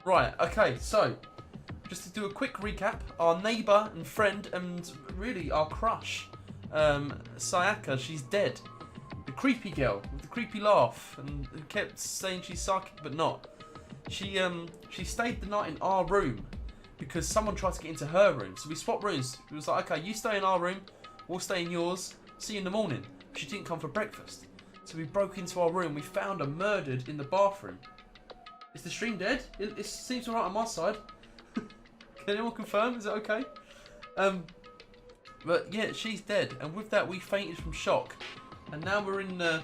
Right, okay, so, just to do a quick recap, our neighbour and friend and really our crush, Sayaka, she's dead. The creepy girl with the creepy laugh and who kept saying she's psychic but not. She stayed the night in our room because someone tried to get into her room. So we swapped rooms. It was like, okay, you stay in our room, we'll stay in yours, see you in the morning. She didn't come for breakfast. So we broke into our room, we found her murdered in the bathroom. Is the stream dead? It seems alright on my side. Can anyone confirm? Is it okay? But yeah, she's dead. And with that, we fainted from shock. And now we're in the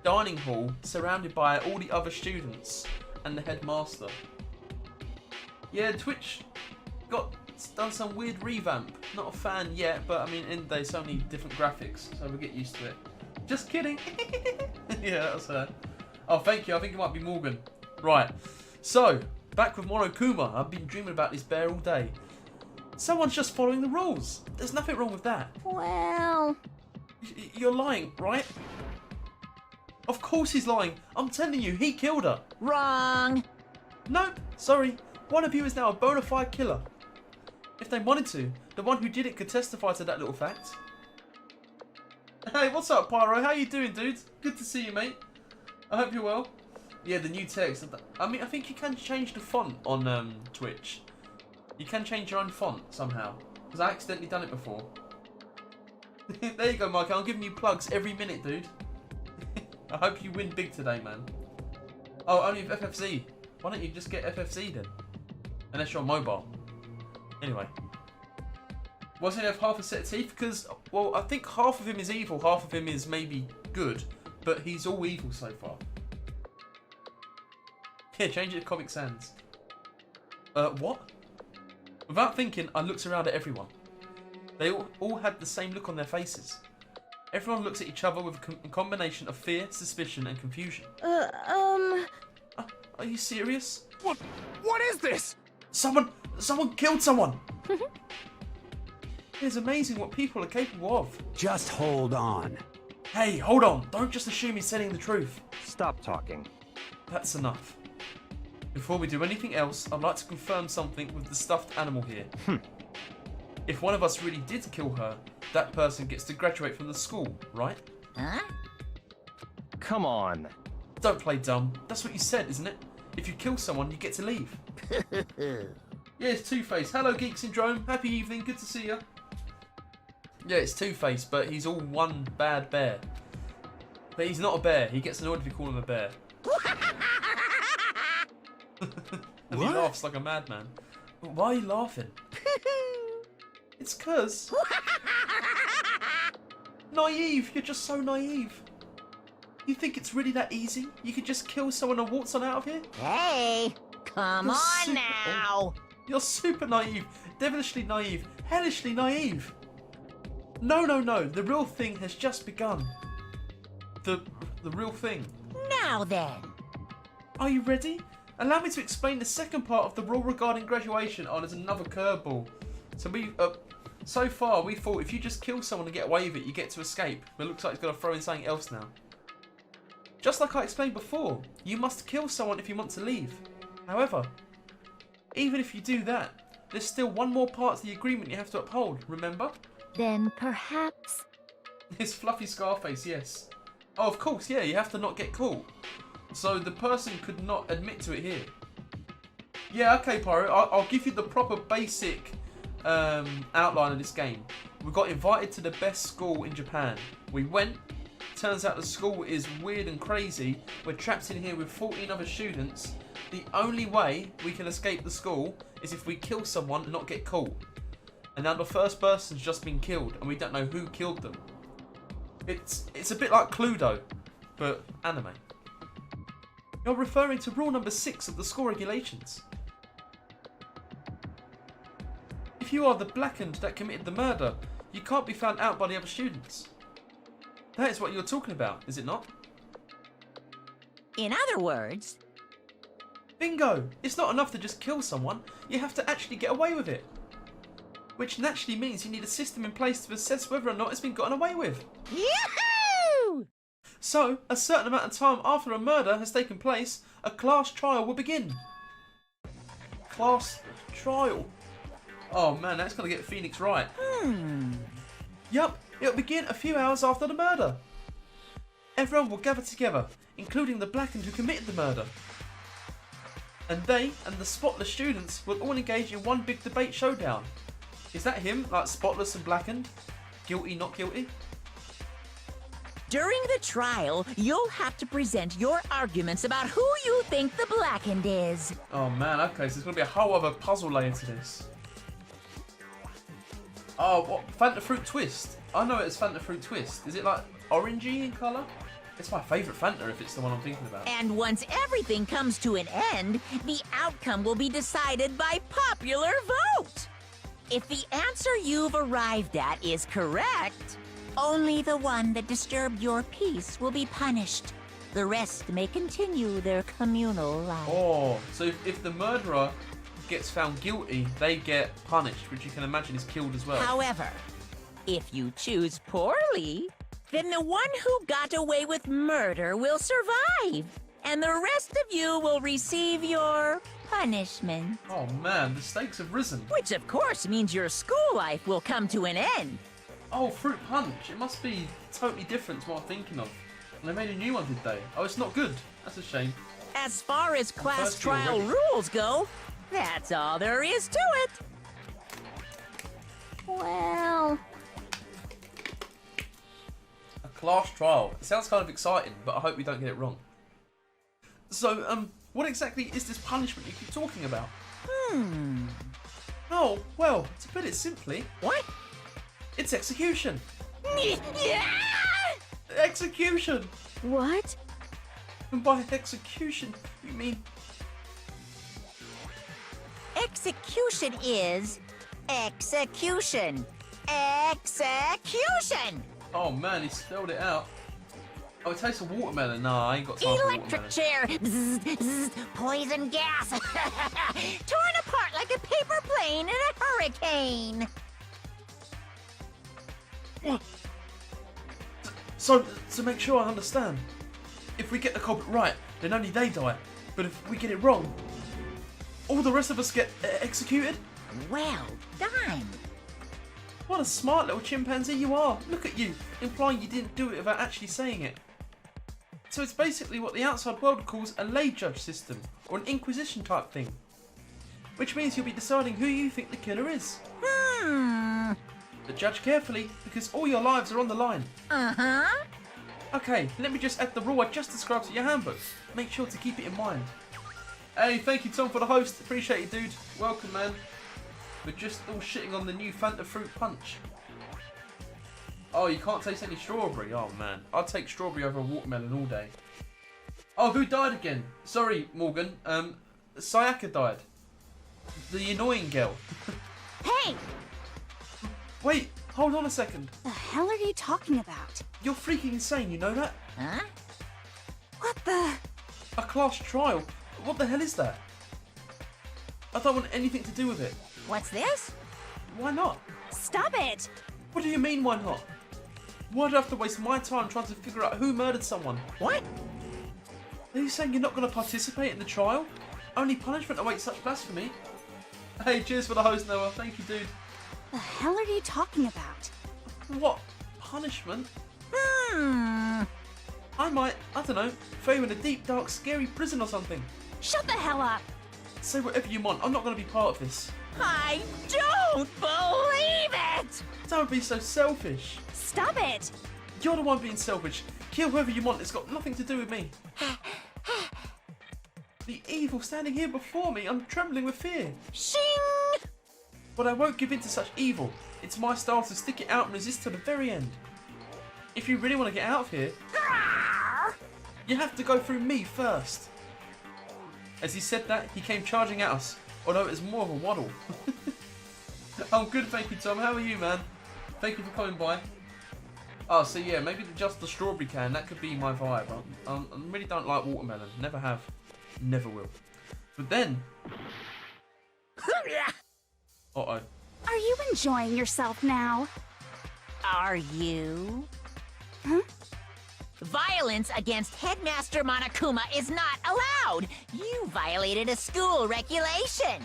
dining hall, surrounded by all the other students and the headmaster. Yeah, Twitch done some weird revamp. Not a fan yet, but I mean, in the day, so many different graphics, so we'll get used to it. Just kidding. Yeah, that was her. Oh, thank you. I think it might be Morgan. Right, so, back with Monokuma. I've been dreaming about this bear all day. Someone's just following the rules. There's nothing wrong with that. Well... You're lying, right? Of course he's lying. I'm telling you, he killed her. Wrong. Nope, sorry. One of you is now a bona fide killer. If they wanted to, the one who did it could testify to that little fact. Hey, what's up, Pyro? How you doing, dude? Good to see you, mate. I hope you're well. Yeah, the new text. I mean, I think you can change the font on Twitch. You can change your own font somehow. Because I accidentally done it before. There you go, Mike. I'm giving you plugs every minute, dude. I hope you win big today, man. Oh, only with FFC. Why don't you just get FFC then? Unless you're mobile. Anyway. Why does he have half a set of teeth? Because, well, I think half of him is evil, half of him is maybe good. But he's all evil so far. Yeah, change it to Comic Sans. What? Without thinking, I looked around at everyone. They all had the same look on their faces. Everyone looks at each other with a combination of fear, suspicion, and confusion. Are you serious? What is this? Someone killed someone! It's amazing what people are capable of. Just hold on. Hey, hold on. Don't just assume he's telling the truth. Stop talking. That's enough. Before we do anything else, I'd like to confirm something with the stuffed animal here. If one of us really did kill her, that person gets to graduate from the school, right? Huh? Come on. Don't play dumb. That's what you said, isn't it? If you kill someone, you get to leave. Yeah, it's Two-Face. Hello, Geek Syndrome. Happy evening. Good to see you. Yeah, it's Two-Face, but he's all one bad bear. But he's not a bear. He gets annoyed if you call him a bear. And he laughs like a madman. But why are you laughing? It's 'cause... Naive. You're just so naive. You think it's really that easy? You could just kill someone and waltz on out of here? Hey, come You're on super- now. You're super naive. Devilishly naive. Hellishly naive. No, no, no. The real thing has just begun. The real thing. Now then. Are you ready? Allow me to explain the second part of the rule regarding graduation. Oh, there's another curveball. So far we thought if you just kill someone and get away with it, you get to escape. But it looks like he's got to throw in something else now. Just like I explained before, you must kill someone if you want to leave. However, even if you do that, there's still one more part to the agreement you have to uphold, remember? Then perhaps... His fluffy Scarface, yes. Oh, of course, yeah, you have to not get caught. So the person could not admit to it here. Yeah, okay, Pyro, I'll give you the proper basic outline of this game. We got invited to the best school in Japan. We went. Turns out the school is weird and crazy. We're trapped in here with 14 other students. The only way we can escape the school is if we kill someone and not get caught. And now the first person's just been killed and we don't know who killed them. It's a bit like Cluedo, but anime. You're referring to rule number 6 of the school regulations. If you are the blackened that committed the murder, you can't be found out by the other students. That is what you're talking about, is it not? In other words... Bingo! It's not enough to just kill someone, you have to actually get away with it. Which naturally means you need a system in place to assess whether or not it's been gotten away with. Yahoo! So, a certain amount of time after a murder has taken place, a class trial will begin. class trial. Oh man, that's gonna get Phoenix right. Yup, it'll begin a few hours after the murder. Everyone will gather together, including the blackened who committed the murder. And they and the spotless students will all engage in one big debate showdown. Is that him, like spotless and blackened? Guilty, not guilty? During the trial, you'll have to present your arguments about who you think the blackened is. Oh man, okay, so there's gonna be a whole other puzzle layer to this. Oh, what? Fanta Fruit Twist. I know it as Fanta Fruit Twist. Is it like orangey in colour? It's my favourite Fanta if it's the one I'm thinking about. And once everything comes to an end, the outcome will be decided by popular vote. If the answer you've arrived at is correct, only the one that disturbed your peace will be punished. The rest may continue their communal life. Oh, so if the murderer gets found guilty, they get punished, which you can imagine is killed as well. However, if you choose poorly, then the one who got away with murder will survive, and the rest of you will receive your punishment. Oh man, the stakes have risen. Which of course means your school life will come to an end. Oh, Fruit Punch. It must be totally different to what I'm thinking of. And they made a new one, did they? Oh, it's not good. That's a shame. As far as class First year trial already. rules go, that's all there is to it. Well, A class trial. It sounds kind of exciting, but I hope we don't get it wrong. So, what exactly is this punishment you keep talking about? Oh, well, to put it simply, what? it's execution. Execution! What? And by execution, you mean... Execution is execution. Execution! Oh man, he spelled it out. Oh, it tastes of watermelon. Nah, I ain't got time for Electric watermelon. chair. Bzz, bzz, poison gas. Torn apart like a paper plane in a hurricane. So, to make sure I understand, if we get the culprit right, then only they die. But if we get it wrong, all the rest of us get executed? Well done. What a smart little chimpanzee you are. Look at you, implying you didn't do it without actually saying it. So it's basically what the outside world calls a lay judge system, or an inquisition type thing. Which means you'll be deciding who you think the killer is. But judge carefully, because all your lives are on the line. Uh-huh. Okay, let me just add the rule I just described to your handbook. Make sure to keep it in mind. Hey, thank you Tom for the host. Appreciate you, dude. Welcome, man. We're just all shitting on the new Fanta Fruit Punch. Oh, you can't taste any strawberry? Oh, man. I'd take strawberry over a watermelon all day. Oh, who died again? Sorry, Morgan. Sayaka died. The annoying girl. Hey! Wait, hold on a second. The hell are you talking about? You're freaking insane, you know that? Huh? What the? A class trial? What the hell is that? I don't want anything to do with it. What's this? Why not? Stop it! What do you mean, why not? Why do I have to waste my time trying to figure out who murdered someone? What? Are you saying you're not going to participate in the trial? Only punishment awaits such blasphemy. Hey, cheers for the host, Noah. Thank you, dude. The hell are you talking about? What? Punishment? Hmm. I might, I don't know, throw you in a deep, dark, scary prison or something. Shut the hell up! Say whatever you want. I'm not going to be part of this. I don't believe it! Don't be so selfish. Stop it! You're the one being selfish. Kill whoever you want. It's got nothing to do with me. The evil standing here before me. I'm trembling with fear. Shing! But I won't give in to such evil. It's my style to stick it out and resist to the very end. If you really want to get out of here, you have to go through me first. As he said that, he came charging at us, although it was more of a waddle. I'm good, thank you, Tom. How are you, man? Thank you for coming by. Oh, so yeah, maybe just the strawberry can. That could be my vibe. I really don't like watermelon. Never have. Never will. But then... Uh-oh. Are you enjoying yourself now? Are you? Huh? Violence against Headmaster Monokuma is not allowed. You violated a school regulation.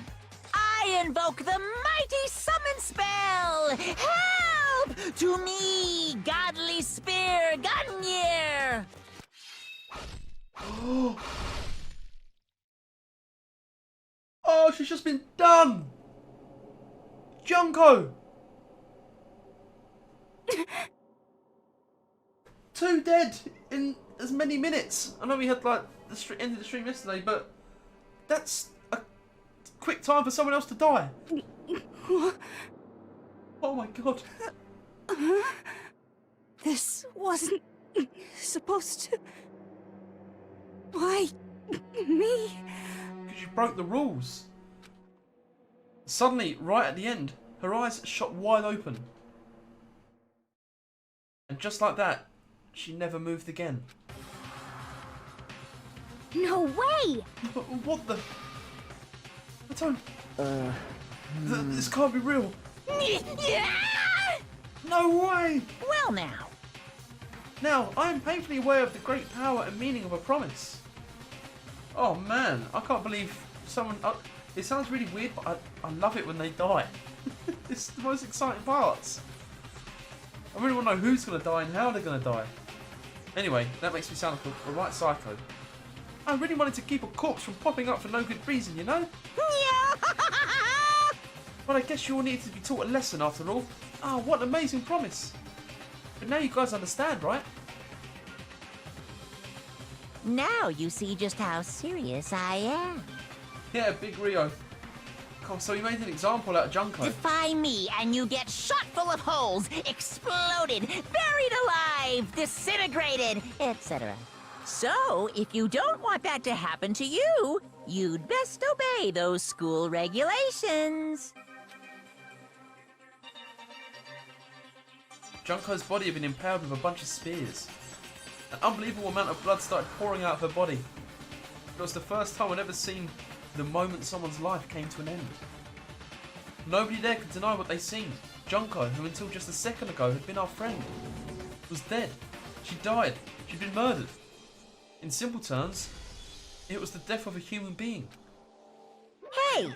I invoke the mighty summon spell. Help to me, godly spear Gunyear. Oh, she's just been done. Junko. 2 dead in as many minutes. I know we had like the end of the stream yesterday, but that's a quick time for someone else to die. Oh my god. This wasn't supposed to... Why me? Because you broke the rules. Suddenly, right at the end, her eyes shot wide open. And just like that, she never moved again. No way! What the? I don't... This can't be real. No way! Well now. Now, I am painfully aware of the great power and meaning of a promise. Oh man, I can't believe someone... it sounds really weird, but I love it when they die. It's the most exciting parts. I really want to know who's going to die and how they're going to die. Anyway, that makes me sound like a right psycho. I really wanted to keep a corpse from popping up for no good reason, you know? But I guess you all needed to be taught a lesson after all. Ah, what an amazing promise. But now you guys understand, right? Now you see just how serious I am. Yeah, Big Rio. Oh, so you made an example out of Junko. Defy me and you get shot full of holes, exploded, buried alive, disintegrated, etc. So, if you don't want that to happen to you, you'd best obey those school regulations. Junko's body had been impaled with a bunch of spears. An unbelievable amount of blood started pouring out of her body. It was the first time I'd ever seen the moment someone's life came to an end. Nobody there could deny what they'd seen. Junko, who until just a second ago had been our friend, was dead. She died. She'd been murdered. In simple terms, it was the death of a human being. Hey,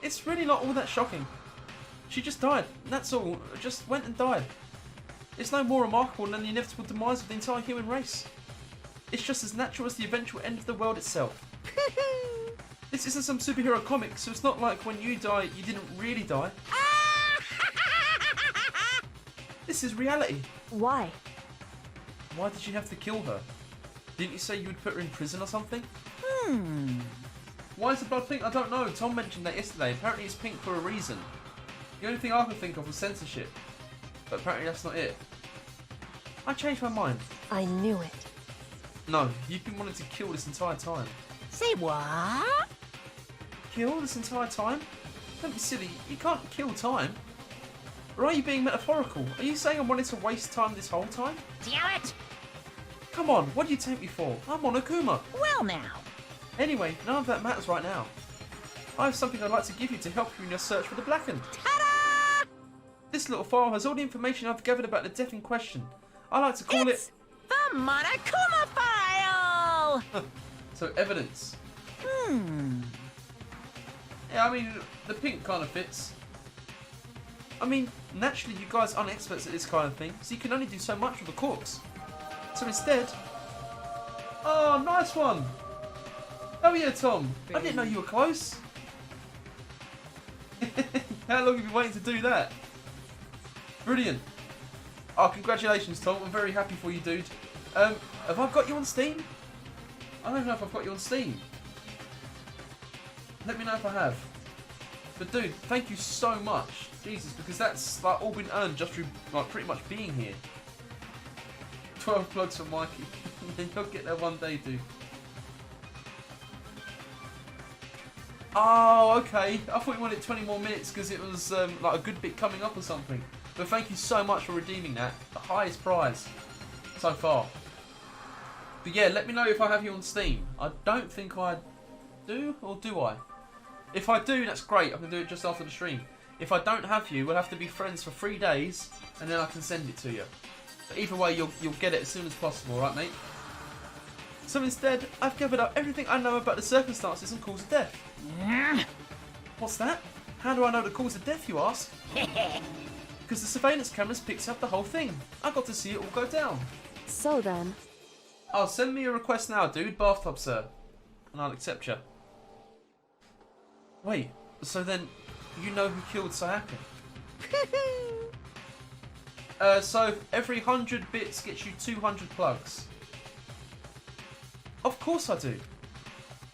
It's really not all that shocking. She just died, that's all. Just went and died. It's no more remarkable than the inevitable demise of the entire human race. It's just as natural as the eventual end of the world itself. This isn't some superhero comic, so it's not like when you die, you didn't really die. This is reality. Why? Why did you have to kill her? Didn't you say you would put her in prison or something? Why is the blood pink? I don't know. Tom mentioned that yesterday. Apparently it's pink for a reason. The only thing I could think of was censorship. But apparently that's not it. I changed my mind. I knew it. No, you've been wanting to kill this entire time. say what? Kill this entire time? Don't be silly. You can't kill time. Or are you being metaphorical? Are you saying I wanted to waste time this whole time? Damn it! Come on, what do you take me for? I'm Monokuma. Well now. Anyway, none of that matters right now. I have something I'd like to give you to help you in your search for the Blackened. Ta-da! This little file has all the information I've gathered about the death in question. I like to call It's the Monokuma file! it... So, evidence. Hmm. Yeah, I mean, the pink kind of fits. I mean, naturally you guys aren't experts at this kind of thing, so you can only do so much with a corpse. So instead... Oh, nice one! Oh yeah, Tom. I didn't know you were close. How long have you been waiting to do that? Brilliant. Oh, congratulations, Tom. I'm very happy for you, dude. Have I got you on Steam? I don't know if I've got you on Steam. Let me know if I have. But dude, thank you so much. Jesus, because that's like all been earned just through like pretty much being here. 12 plugs for Mikey. You'll get there one day, dude. Oh, okay. I thought you wanted 20 more minutes because it was like a good bit coming up or something. But thank you so much for redeeming that. The highest prize so far. But yeah, let me know if I have you on Steam. I don't think I do, or do I? If I do, that's great. I can do it just after the stream. If I don't have you, we'll have to be friends for 3 days, and then I can send it to you. But either way, you'll get it as soon as possible, right, mate? So instead, I've gathered up everything I know about the circumstances and cause of death. What's that? How do I know the cause of death, you ask? Because the surveillance cameras picked up the whole thing. I got to see it all go down. So then... Oh, send me a request now, dude. Bathtub, sir. And I'll accept you. Wait, so then you know who killed Sayaka? So every 100 bits gets you 200 plugs. Of course I do.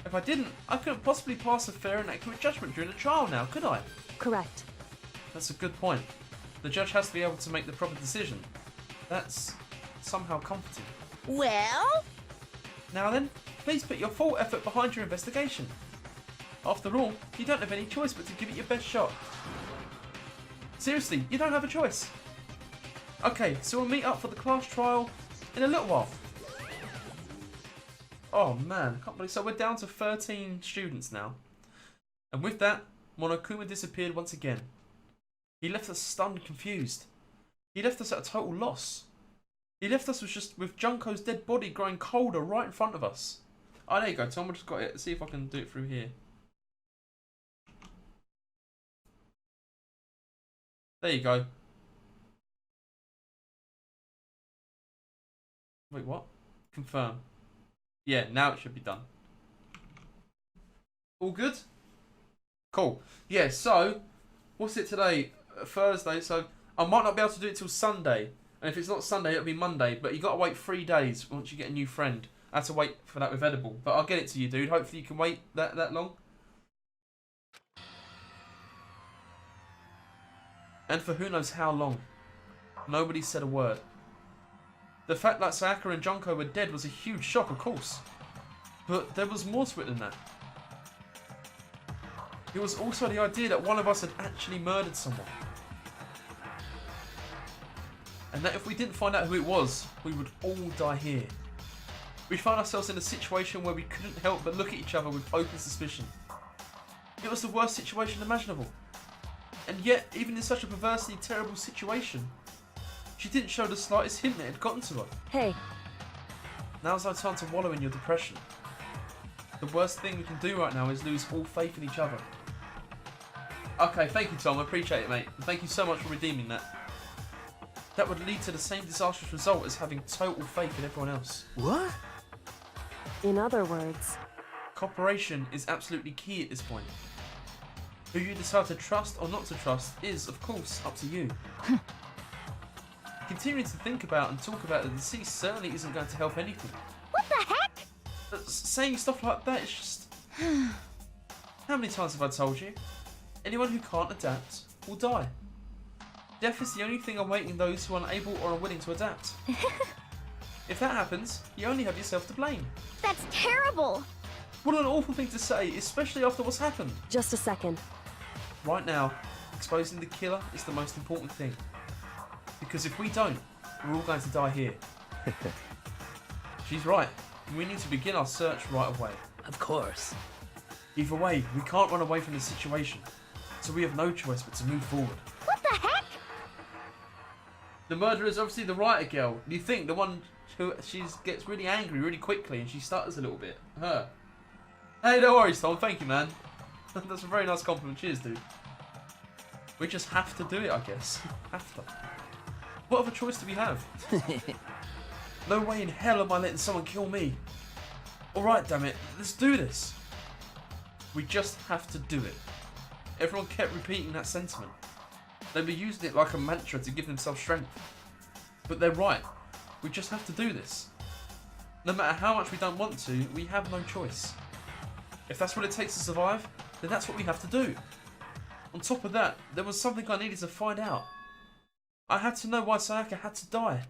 If I didn't, I couldn't possibly pass a fair and accurate judgment during the trial now, could I? Correct. That's a good point. The judge has to be able to make the proper decision. That's somehow comforting. Well? Now then, please put your full effort behind your investigation. After all, you don't have any choice but to give it your best shot. Seriously, you don't have a choice. Okay, so we'll meet up for the class trial in a little while. Oh man, I can't believe so we're down to 13 students now. And with that, Monokuma disappeared once again. He left us stunned and confused. He left us at a total loss. He left us with Junko's dead body growing colder right in front of us. Oh, there you go, Tom. I just got it. Let's see if I can do it through here. There you go. Wait, what? Confirm. Yeah, now it should be done. All good? Cool. Yeah, so, what's it today? Thursday, so I might not be able to do it till Sunday. And if it's not Sunday, it'll be Monday. But you got to wait 3 days once you get a new friend. I had to wait for that with Edible. But I'll get it to you, dude. Hopefully you can wait that long. And for who knows how long. Nobody said a word. The fact that Sayaka and Junko were dead was a huge shock, of course. But there was more to it than that. It was also the idea that one of us had actually murdered someone. And that if we didn't find out who it was, we would all die here. We found ourselves in a situation where we couldn't help but look at each other with open suspicion. It was the worst situation imaginable. And yet, even in such a perversely terrible situation, she didn't show the slightest hint that it had gotten to her. Hey. Now's our time to wallow in your depression. The worst thing we can do right now is lose all faith in each other. Okay, thank you, Tom. I appreciate it, mate. And thank you so much for redeeming that. That would lead to the same disastrous result as having total faith in everyone else. What? In other words... Cooperation is absolutely key at this point. Who you decide to trust or not to trust is, of course, up to you. Continuing to think about and talk about the deceased certainly isn't going to help anything. What the heck? Saying stuff like that is just... How many times have I told you? Anyone who can't adapt will die. Death is the only thing awaiting those who are unable or unwilling to adapt. If that happens, you only have yourself to blame. That's terrible. What an awful thing to say, especially after what's happened. Just a second. Right now, exposing the killer is the most important thing. Because if we don't, we're all going to die here. She's right. We need to begin our search right away. Of course. Either way, we can't run away from the situation. So we have no choice but to move forward. What the heck? The murderer is obviously the writer girl. You think the one who gets really angry really quickly and she stutters a little bit. Her. Hey, no worries, Tom. Thank you, man. That's a very nice compliment. Cheers, dude. We just have to do it, I guess. Have to. What other choice do we have? No way in hell am I letting someone kill me. Alright, damn it. Let's do this. We just have to do it. Everyone kept repeating that sentiment. They were using it like a mantra to give themselves strength. But they're right. We just have to do this. No matter how much we don't want to, we have no choice. If that's what it takes to survive, then that's what we have to do. On top of that, there was something I needed to find out. I had to know why Sayaka had to die.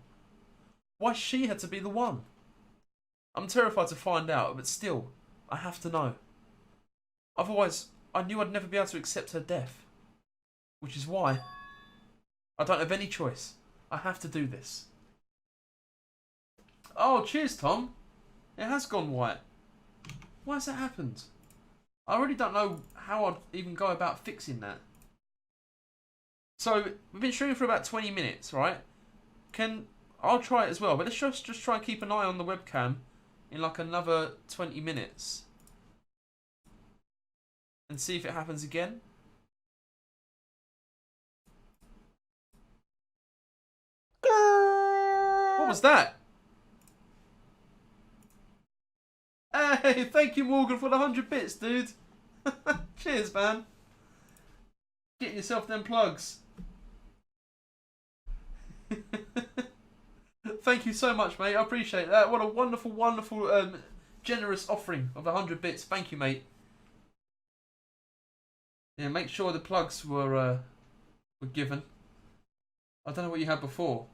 Why she had to be the one. I'm terrified to find out, but still, I have to know. Otherwise, I knew I'd never be able to accept her death. Which is why I don't have any choice. I have to do this. Oh, cheers, Tom. It has gone white. Why has that happened? I really don't know how I'd even go about fixing that. So, we've been streaming for about 20 minutes, right? I'll try it as well, but let's just try and keep an eye on the webcam in like another 20 minutes. And see if it happens again. What was that? Hey, thank you, Morgan, for the 100 bits, dude. Cheers, man. Getting yourself them plugs. Thank you so much, mate. I appreciate that. What a wonderful, wonderful, generous offering of 100 bits. Thank you, mate. Yeah, make sure the plugs were given. I don't know what you had before.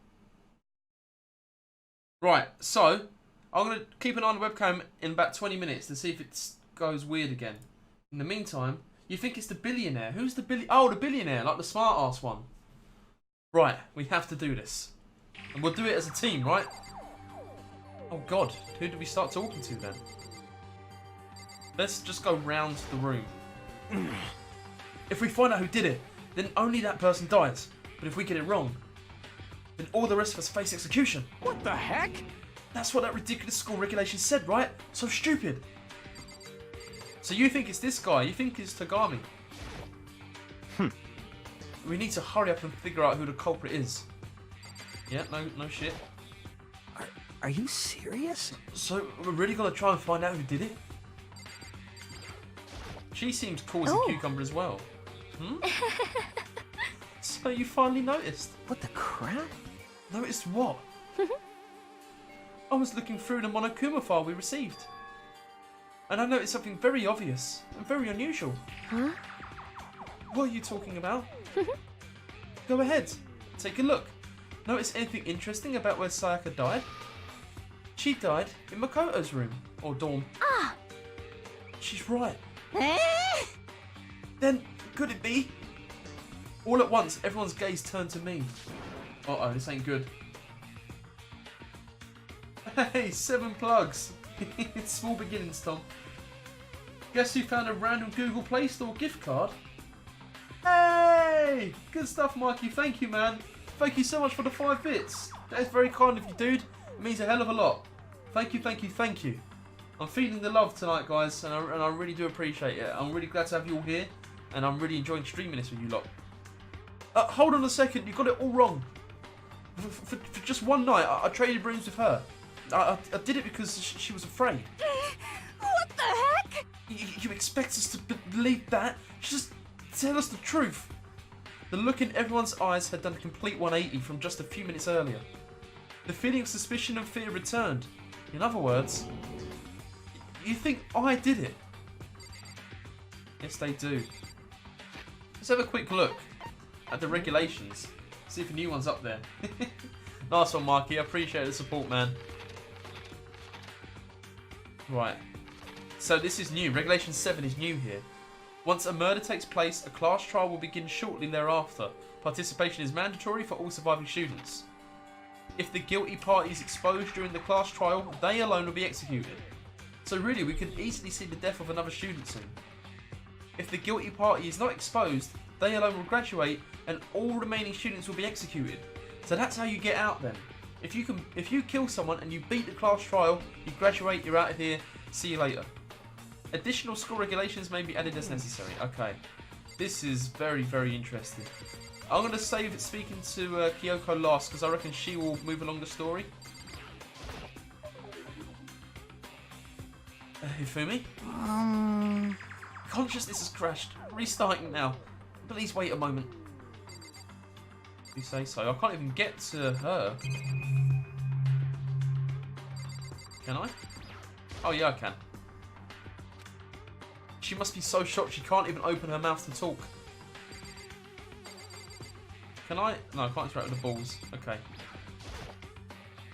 Right, so I'm going to keep an eye on the webcam in about 20 minutes to see if it goes weird again. In the meantime, you think it's the billionaire. Who's the billionaire? Oh, the billionaire, like the smart-ass one. Right, we have to do this. And we'll do it as a team, right? Oh, God. Who do we start talking to, then? Let's just go round the room. If we find out who did it, then only that person dies. But if we get it wrong, then all the rest of us face execution. What the heck? That's what that ridiculous school regulation said, right? So stupid. So you think it's this guy? You think it's Tagami? We need to hurry up and figure out who the culprit is. Yeah, no shit. Are you serious? So we're really gonna try and find out who did it? She seems cool as a cucumber as well. So you finally noticed? What the crap? Noticed what? I was looking through the Monokuma file we received. And I noticed something very obvious and very unusual. Huh? What are you talking about? Go ahead, take a look. Notice anything interesting about where Sayaka died? She died in Makoto's room, or dorm. Ah! She's right. Eh? Then, could it be? All at once, everyone's gaze turned to me. Uh-oh, this ain't good. Hey, 7 plugs. It's small beginnings, Tom. Guess who found a random Google Play Store gift card? Hey! Good stuff, Mikey. Thank you, man. Thank you so much for the 5 bits. That is very kind of you, dude. It means a hell of a lot. Thank you, thank you, thank you. I'm feeling the love tonight, guys, and I really do appreciate it. I'm really glad to have you all here, and I'm really enjoying streaming this with you lot. Hold on a second. You got it all wrong. For just one night, I traded rooms with her. I did it because she was afraid. What the heck? You expect us to believe that? Just tell us the truth. The look in everyone's eyes had done a complete 180 from just a few minutes earlier. The feeling of suspicion and fear returned. In other words, you think I did it? Yes, they do. Let's have a quick look at the regulations. See if a new one's up there. Nice one, Marky. I appreciate the support, man. Right. So this is new. Regulation 7 is new here. Once a murder takes place, a class trial will begin shortly thereafter. Participation is mandatory for all surviving students. If the guilty party is exposed during the class trial, they alone will be executed. So really, we could easily see the death of another student soon. If the guilty party is not exposed, they alone will graduate and all remaining students will be executed. So that's how you get out then. If you kill someone and you beat the class trial, you graduate, you're out of here, see you later. Additional school regulations may be added as necessary. Okay. This is very, very interesting. I'm going to save it speaking to Kyoko last because I reckon she will move along the story. Hifumi? Consciousness has crashed. Restarting now. Please wait a moment. You say so. I can't even get to her. Can I? Oh yeah, I can. She must be so shocked she can't even open her mouth to talk. Can I? No, I can't interact with the balls. Okay.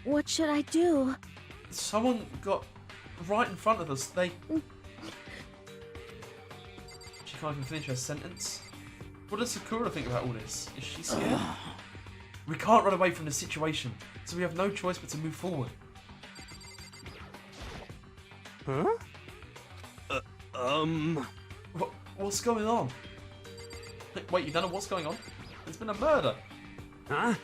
What should I do? Someone got right in front of us. She can't even finish her sentence. What does Sakura think about all this? Is she scared? We can't run away from the situation, so we have no choice but to move forward. Huh? What's going on? Wait, you don't know what's going on? There's been a murder. Huh?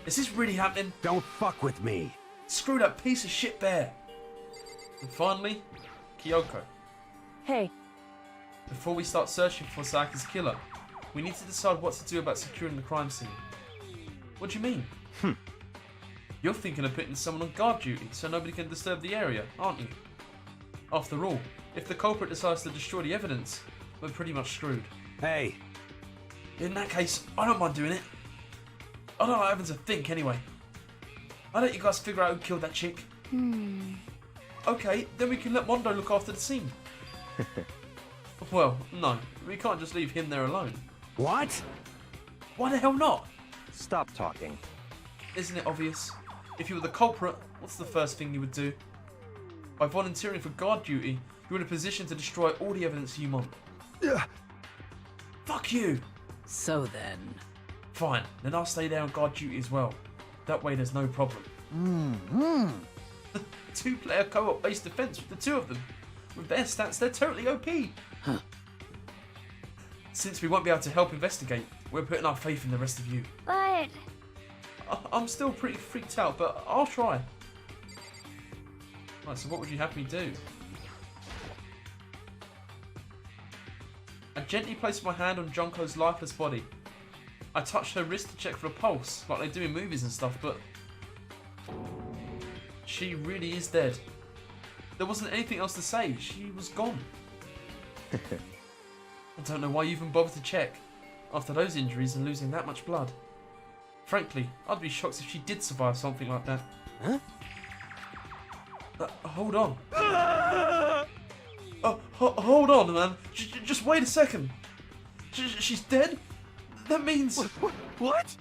Is this really happening? Don't fuck with me. Screw that piece of shit bear. And finally, Kyoko. Hey, Before we start searching for Sayaka's killer, we need to decide what to do about securing the crime scene. What do you mean? You're thinking of putting someone on guard duty so nobody can disturb the area, aren't you? After all, if the culprit decides to destroy the evidence, we're pretty much screwed. Hey, In that case, I don't mind doing it. I don't like having to think anyway. Why don't you guys figure out who killed that chick? Okay, then we can let Mondo look after the scene. Well, no, we can't just leave him there alone. what? Why the hell not? Stop talking. Isn't it obvious? If you were the culprit, what's the first thing you would do? By volunteering for guard duty, you're in a position to destroy all the evidence you want. Fuck you! So then, Fine, then I'll stay there on guard duty as well. That way there's no problem. Two-player co-op based defense with the two of them. With their stats, they're totally OP. Since we won't be able to help investigate, we're putting our faith in the rest of you. but I'm still pretty freaked out, but I'll try. Right, so what would you have me do? I gently placed my hand on Junko's lifeless body. I touched her wrist to check for a pulse, like they do in movies and stuff, but she really is dead. There wasn't anything else to say. She was gone. I don't know why you even bothered to check, after those injuries and losing that much blood. Frankly, I'd be shocked if she did survive something like that. Huh? Hold on. Hold on, man. Just wait a second. She's dead? That means... What?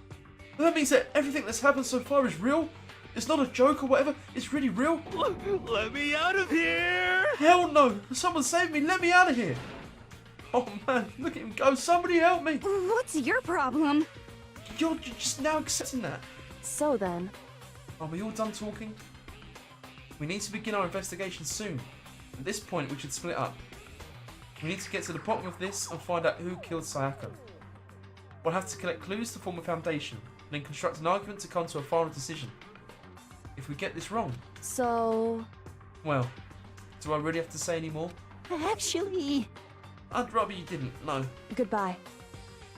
That means that everything that's happened so far is real? It's not a joke or whatever? It's really real? Let me out of here! Hell no! Someone save me! Let me out of here! Oh man, look at him go! Somebody help me! What's your problem? You're just now accepting that. so then. Are we all done talking? We need to begin our investigation soon. At this point, we should split up. We need to get to the bottom of this and find out who killed Sayaka. We'll have to collect clues to form a foundation, and then construct an argument to come to a final decision. If we get this wrong, So, well, do I really have to say any more? actually, I'd rather you didn't, no. goodbye.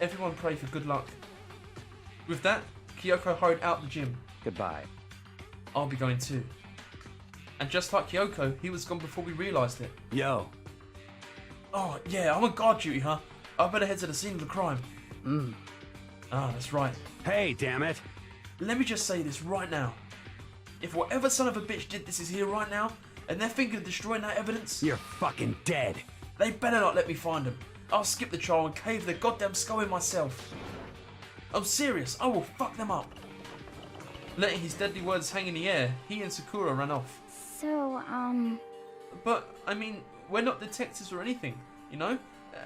Everyone pray for good luck. With that, Kyoko hurried out the gym. Goodbye. I'll be going too. And just like Kyoko, he was gone before we realised it. Yo. Oh, yeah, I'm on guard duty, huh? I better head to the scene of the crime. Ah, that's right. Hey, damn it. Let me just say this right now. If whatever son of a bitch did this is here right now, and they're thinking of destroying that evidence, You're fucking dead. they better not let me find them. I'll skip the trial and cave their goddamn skull in myself. I'm serious, I will fuck them up. Letting his deadly words hang in the air, he and Sakura ran off. So, But, I mean, we're not detectives or anything, you know?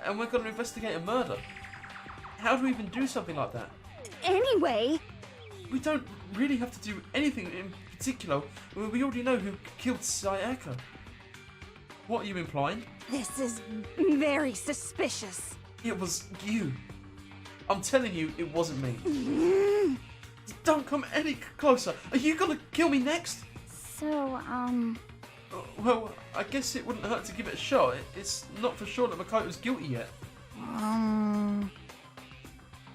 And we're going to investigate a murder. How do we even do something like that? Anyway, We don't really have to do anything in particular. We already know who killed Sayaka. What are you implying? this is very suspicious. It was you. I'm telling you, it wasn't me. Don't come any closer. Are you gonna kill me next? so, Well, I guess it wouldn't hurt to give it a shot. It's not for sure that Makoto's guilty yet.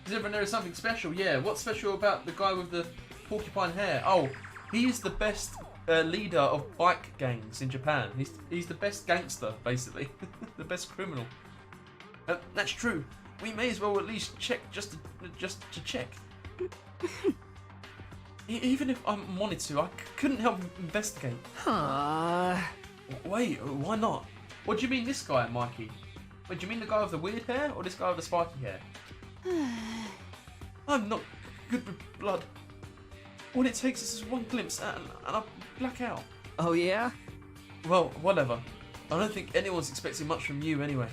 Is everyone there is something special? Yeah, what's special about the guy with the porcupine hair? Oh, he is the best leader of bike gangs in Japan. He's the best gangster, basically. The best criminal. That's true. We may as well at least check just to check. Even if I wanted to, I couldn't help investigate. Wait, why not? What do you mean this guy, Mikey? Wait, do you mean the guy with the weird hair or this guy with the spiky hair? I'm not good with blood. All it takes is just one glimpse and I black out. oh yeah? Well, whatever. I don't think anyone's expecting much from you anyway.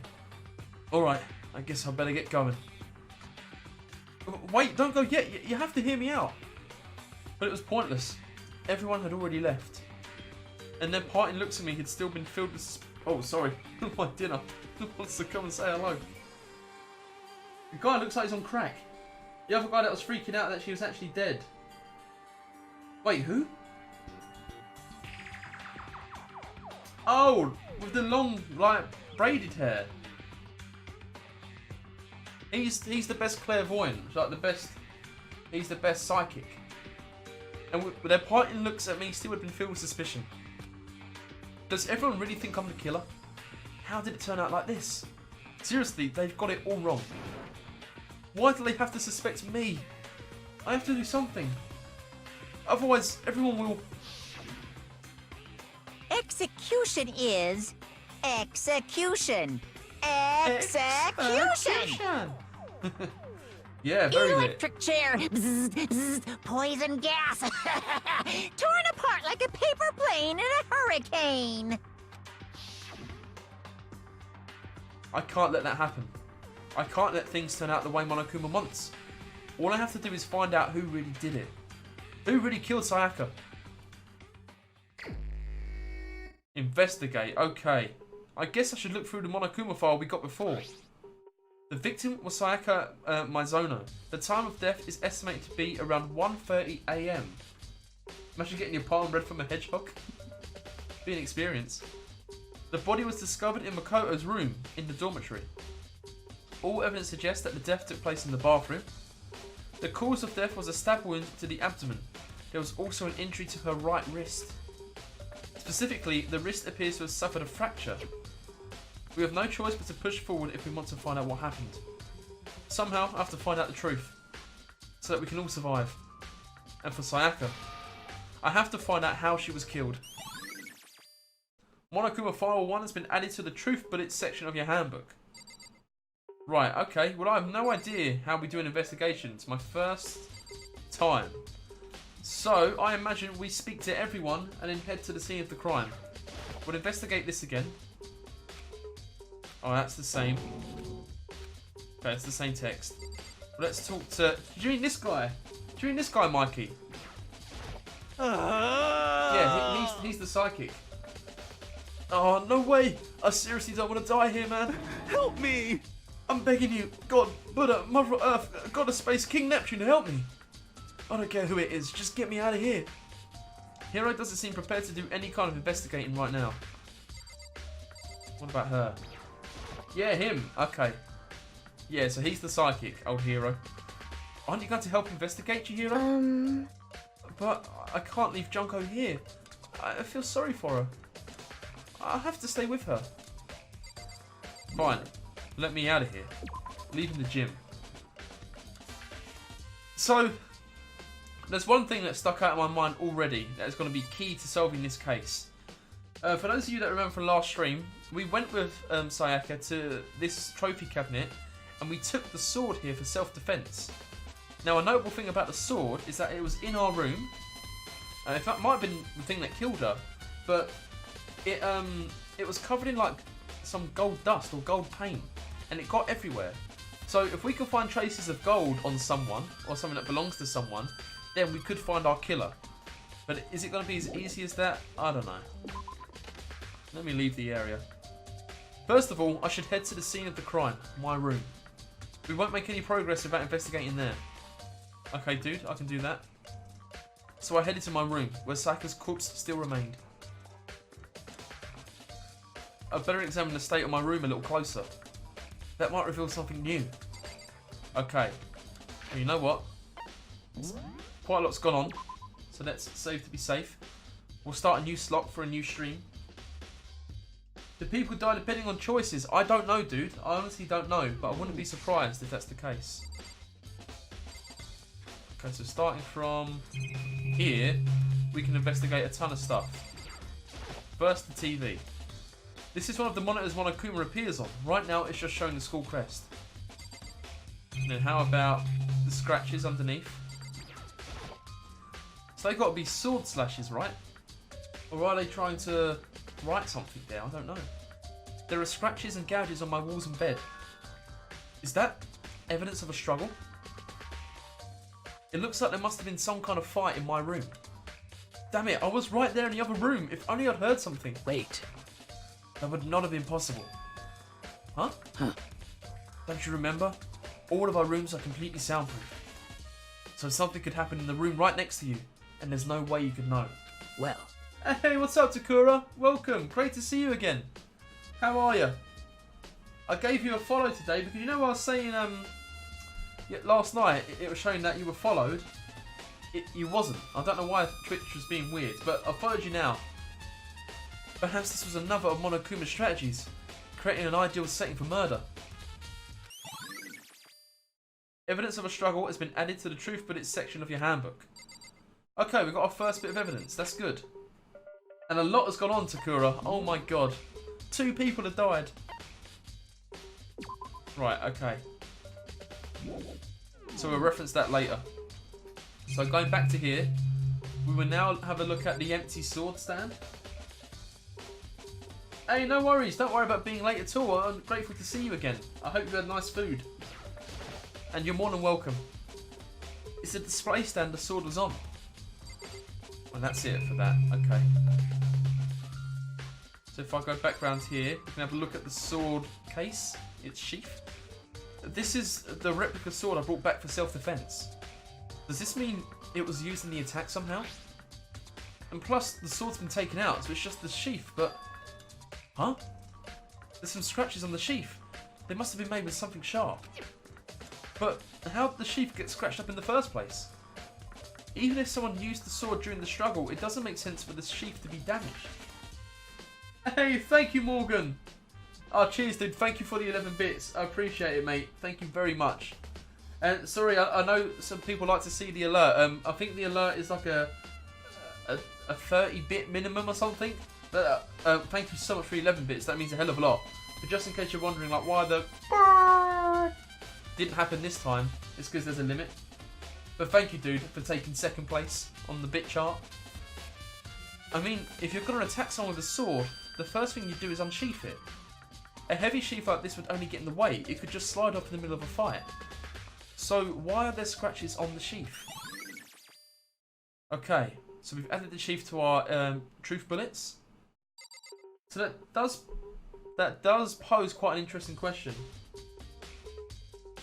Alright, I guess I better get going. Wait, don't go yet. You have to hear me out. But it was pointless. Everyone had already left. And then parting looks at me had still been filled with... Oh, sorry. My dinner. Wants to come and say hello. The guy looks like he's on crack. The other guy that was freaking out that she was actually dead. Wait, who? Oh, with the long, like, braided hair. He's the best clairvoyant, like the best. He's the best psychic. And with their parting looks at me, still would have been filled with suspicion. Does everyone really think I'm the killer? How did it turn out like this? Seriously, they've got it all wrong. Why do they have to suspect me? I have to do something. Otherwise, everyone will... Execution is execution. Execution. Yeah, very lit. Electric chair. Bzz, bzz, poison gas. Torn apart like a paper plane in a hurricane. I can't let that happen. I can't let things turn out the way Monokuma wants. All I have to do is find out who really did it. Who really killed Sayaka? Investigate. Okay. I guess I should look through the Monokuma file we got before. The victim was Sayaka Mizono. The time of death is estimated to be around 1:30 AM. Imagine getting your palm read from a hedgehog. Be an experience. The body was discovered in Makoto's room in the dormitory. All evidence suggests that the death took place in the bathroom. The cause of death was a stab wound to the abdomen. There was also an injury to her right wrist. Specifically, the wrist appears to have suffered a fracture. We have no choice but to push forward if we want to find out what happened. Somehow, I have to find out the truth, so that we can all survive. And for Sayaka, I have to find out how she was killed. Monokuma File 1 has been added to the Truth Bullets section of your handbook. Right, okay, well I have no idea how we do an investigation. It's my first time. So, I imagine we speak to everyone and then head to the scene of the crime. We'll investigate this again. Oh, that's the same. Okay, it's the same text. Let's talk to... Do you mean this guy? Do you mean this guy, Mikey? Yeah, he's the psychic. Oh, no way! I seriously don't want to die here, man. Help me! I'm begging you, God, Buddha, Mother Earth, God of Space, King Neptune, help me! I don't care who it is, just get me out of here. Hero doesn't seem prepared to do any kind of investigating right now. What about her? Yeah, him. Okay. Yeah, so he's the psychic, old Hero. Aren't you going to help investigate, Chihiro? But I can't leave Junko here. I feel sorry for her. I have to stay with her. Fine. Let me out of here. Leaving the gym. So, there's one thing that stuck out in my mind already that is going to be key to solving this case. For those of you that remember from last stream, we went with Sayaka to this trophy cabinet and we took the sword here for self-defense. Now, a notable thing about the sword is that it was in our room. In fact, it might have been the thing that killed her, but it was covered in like some gold dust or gold paint, and it got everywhere. So if we can find traces of gold on someone or something that belongs to someone, then we could find our killer. But is it going to be as easy as that? I don't know. Let me leave the area. First of all, I should head to the scene of the crime, my room. We won't make any progress without investigating there. Okay, dude, I can do that. So I headed to my room, where Sayaka's corpse still remained. I'd better examine the state of my room a little closer. That might reveal something new. Okay. Well, you know what? Quite a lot's gone on, so let's save to be safe. We'll start a new slot for a new stream. Do people die depending on choices? I don't know, dude. I honestly don't know, but I wouldn't be surprised if that's the case. Okay, so starting from here, we can investigate a ton of stuff. First, the TV. This is one of the monitors Monokuma appears on. Right now, it's just showing the school crest. And then how about the scratches underneath? So they've got to be sword slashes, right? Or are they trying to write something there? I don't know. There are scratches and gouges on my walls and bed. Is that evidence of a struggle? It looks like there must have been some kind of fight in my room. Damn it, I was right there in the other room. If only I'd heard something. Wait. That would not have been possible. Huh? Huh. Don't you remember? All of our rooms are completely soundproof. So something could happen in the room right next to you. and there's no way you could know. Well, Hey, what's up, Takura? Welcome. Great to see you again. How are you? I gave you a follow today because you know what I was saying last night it was showing that you were followed. You wasn't. I don't know why Twitch was being weird, but I followed you now. Perhaps this was another of Monokuma's strategies, creating an ideal setting for murder. Evidence of a struggle has been added to the Truth Bullets section of your handbook. Okay, we've got our first bit of evidence. That's good. And a lot has gone on, Takura. Oh my god. 2 people have died. Right, okay. So we'll reference that later. So going back to here, we will now have a look at the empty sword stand. Hey, no worries. Don't worry about being late at all. I'm grateful to see you again. I hope you had nice food. And you're more than welcome. It's a display stand the sword was on. Well, that's it for that. Okay. So if I go back round here, we can have a look at the sword case, its sheath. This is the replica sword I brought back for self-defense. Does this mean it was used in the attack somehow? And plus, the sword's been taken out, so it's just the sheath, but... Huh? There's some scratches on the sheath. They must have been made with something sharp. But how did the sheath get scratched up in the first place? Even if someone used the sword during the struggle, it doesn't make sense for the sheath to be damaged. Hey, thank you, Morgan. Oh, cheers, dude. Thank you for the 11 bits. I appreciate it, mate. Thank you very much. And sorry, I know some people like to see the alert. I think the alert is like a 30-bit minimum or something. But thank you so much for 11 bits. That means a hell of a lot. But just in case you're wondering, like, why the didn't happen this time, it's because there's a limit. But thank you, dude, for taking second place on the bit chart. I mean, if you're going to attack someone with a sword, the first thing you do is unsheath it. A heavy sheath like this would only get in the way. It could just slide off in the middle of a fight. So why are there scratches on the sheath? Okay, so we've added the sheath to our truth bullets. So that does pose quite an interesting question.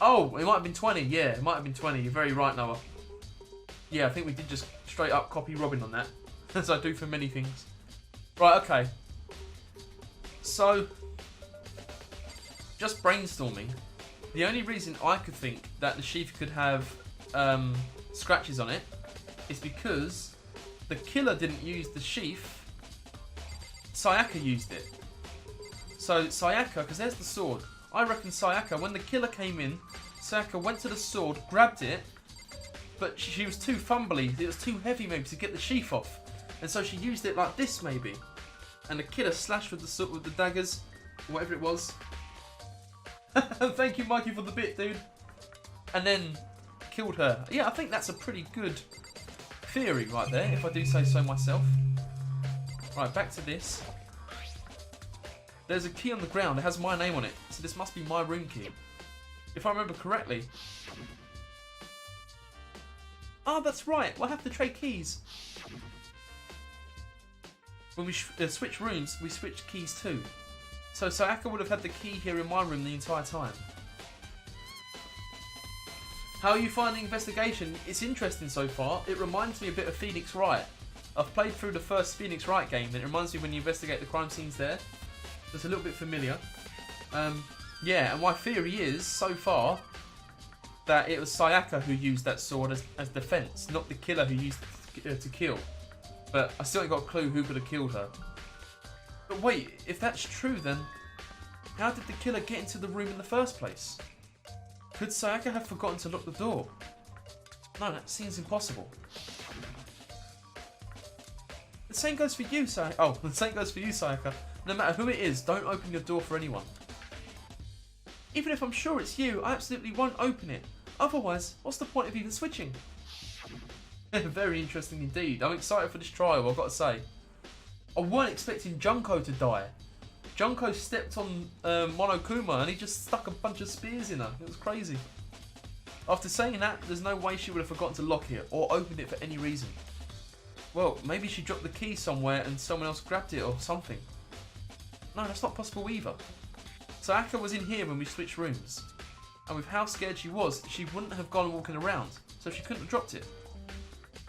Oh, it might have been 20. Yeah, it might have been 20. You're very right, Noah. Yeah, I think we did just straight up copy Robin on that, as I do for many things. Right, okay. So, just brainstorming. The only reason I could think that the sheath could have scratches on it is because the killer didn't use the sheath. Sayaka used it. So Sayaka, because there's the sword. I reckon Sayaka, when the killer came in, Sayaka went to the sword, grabbed it, but she was too fumbly. It was too heavy maybe to get the sheath off, and so she used it like this maybe. And the killer slashed with the daggers, whatever it was. Thank you, Mikey, for the bit, dude. And then killed her. Yeah, I think that's a pretty good theory right there, if I do say so myself. Right, back to this. There's a key on the ground. It has my name on it, so this must be my room key, if I remember correctly. Oh, that's right. We'll have to trade keys. When we switch rooms, we switch keys too. So Sayaka would have had the key here in my room the entire time. How are you finding the investigation? It's interesting so far. It reminds me a bit of Phoenix Wright. I've played through the first Phoenix Wright game, and it reminds me when you investigate the crime scenes there. It's a little bit familiar. Yeah, and my theory is, so far, that it was Sayaka who used that sword as defense, not the killer who used it to kill. But I still ain't got a clue who could have killed her. But wait, if that's true, then how did the killer get into the room in the first place? Could Sayaka have forgotten to lock the door? No, that seems impossible. The same goes for you, Sayaka. Oh, the same goes for you, Sayaka. No matter who it is, don't open your door for anyone. Even if I'm sure it's you, I absolutely won't open it. Otherwise, what's the point of even switching? Very interesting indeed. I'm excited for this trial, I've got to say. I weren't expecting Junko to die. Junko stepped on Monokuma and he just stuck a bunch of spears in her. It was crazy. After saying that, there's no way she would have forgotten to lock it or opened it for any reason. Well, maybe she dropped the key somewhere and someone else grabbed it or something. No, that's not possible either. Sayaka was in here when we switched rooms. And with how scared she was, she wouldn't have gone walking around, so she couldn't have dropped it.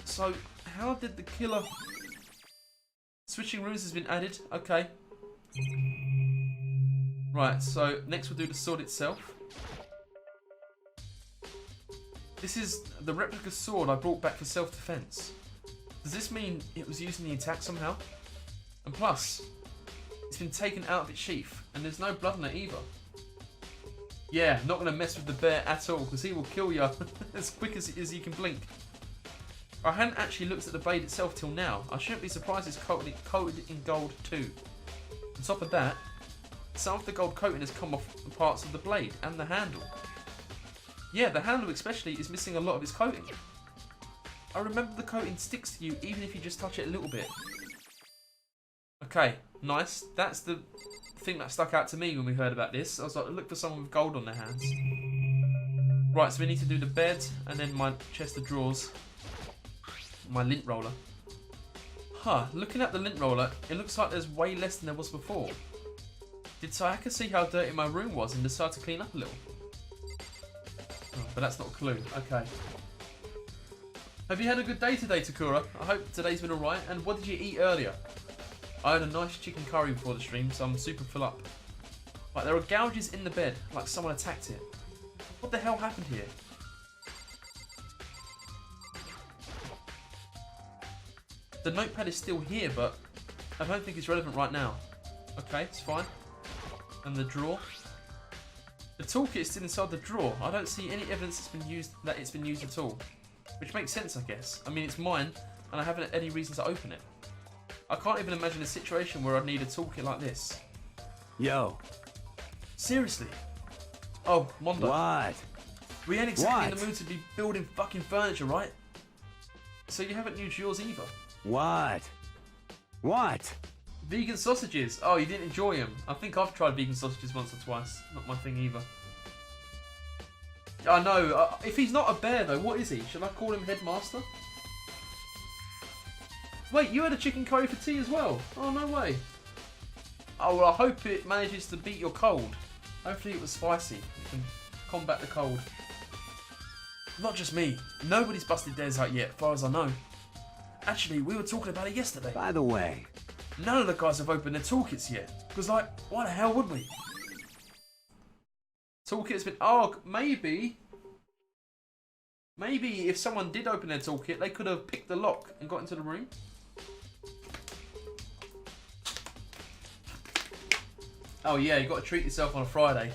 So, How did the killer... Switching rooms has been added. Okay. Right, so next we'll do the sword itself. This is the replica sword I brought back for self-defense. Does this mean it was used in the attack somehow? And plus, it's been taken out of its sheath, and there's no blood on it either. Yeah, not going to mess with the bear at all, because he will kill you as quick as you can blink. I hadn't actually looked at the blade itself till now. I shouldn't be surprised it's coated in gold too. On top of that, some of the gold coating has come off the parts of the blade and the handle. Yeah, the handle especially is missing a lot of its coating. I remember the coating sticks to you even if you just touch it a little bit. Okay, nice. That's the thing that stuck out to me when we heard about this. I was like, look for someone with gold on their hands. Right, so we need to do the bed and then my chest of drawers. My lint roller. Huh, looking at the lint roller, it looks like there's way less than there was before. Did Sayaka see how dirty my room was and decide to clean up a little? Oh, but that's not a clue. Okay. Have you had a good day today, Takura? I hope today's been alright. And what did you eat earlier? I had a nice chicken curry before the stream, so I'm super full up. Right, there are gouges in the bed, like someone attacked it. What the hell happened here? The notepad is still here, but I don't think it's relevant right now. Okay, it's fine. And the drawer. The toolkit is still inside the drawer. I don't see any evidence that it's been used at all. Which makes sense, I guess. I mean, it's mine, and I haven't had any reason to open it. I can't even imagine a situation where I'd need a toolkit like this. Yo. Seriously? Oh, Mondo. What? We ain't exactly in the mood to be building fucking furniture, right? So you haven't used yours either. What? What? Vegan sausages. Oh, you didn't enjoy them. I think I've tried vegan sausages once or twice. Not my thing either. I know. If he's not a bear, though, what is he? Should I call him headmaster? Wait, you had a chicken curry for tea as well? Oh, no way. Oh, well, I hope it manages to beat your cold. Hopefully it was spicy. It can combat the cold. Not just me. Nobody's busted theirs out yet, as far as I know. Actually, we were talking about it yesterday. By the way, none of the guys have opened their toolkits yet. Because, like, why the hell would we? Toolkit's been... Oh, maybe... Maybe if someone did open their toolkit, they could have picked the lock and got into the room. Oh yeah, you got to treat yourself on a Friday.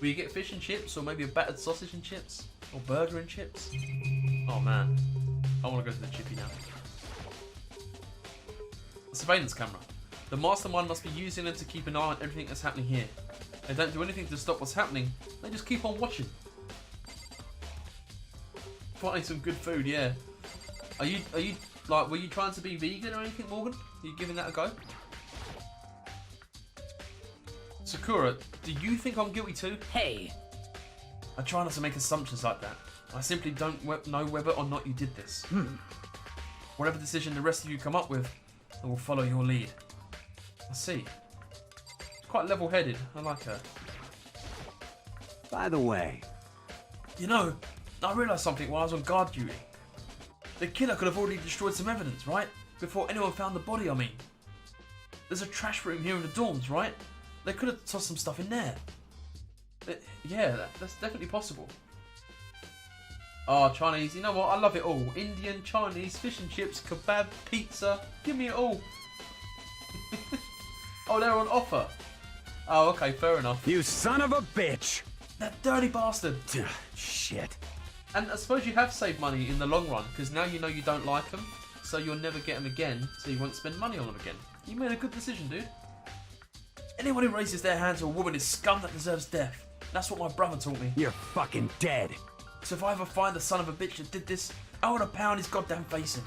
Will you get fish and chips, or maybe a battered sausage and chips? Or burger and chips? Oh man, I want to go to the chippy now. The surveillance camera. The mastermind must be using them to keep an eye on everything that's happening here. They don't do anything to stop what's happening, they just keep on watching. Finding some good food, yeah. Are you like, were you trying to be vegan or anything, Morgan? Are you giving that a go? Sakura, do you think I'm guilty too? Hey. I try not to make assumptions like that. I simply don't know whether or not you did this. Whatever decision the rest of you come up with, I will follow your lead. I see. Quite level-headed. I like her. by the way. You know, I realised something while I was on guard duty. The killer could have already destroyed some evidence, right? Before anyone found the body, I mean. There's a trash room here in the dorms, right? They could have tossed some stuff in there. Yeah, that's definitely possible. Oh, Chinese, you know what? I love it all. Indian, Chinese, fish and chips, kebab, pizza. Give me it all. Oh, they're on offer. Oh, okay, fair enough. You son of a bitch! That dirty bastard. Shit. And I suppose you have saved money in the long run, because now you know you don't like them, so you'll never get them again, so you won't spend money on them again. You made a good decision, dude. Anyone who raises their hand to a woman is scum that deserves death. That's what my brother taught me. You're fucking dead. So if I ever find the son of a bitch that did this, I want to pound his goddamn face in.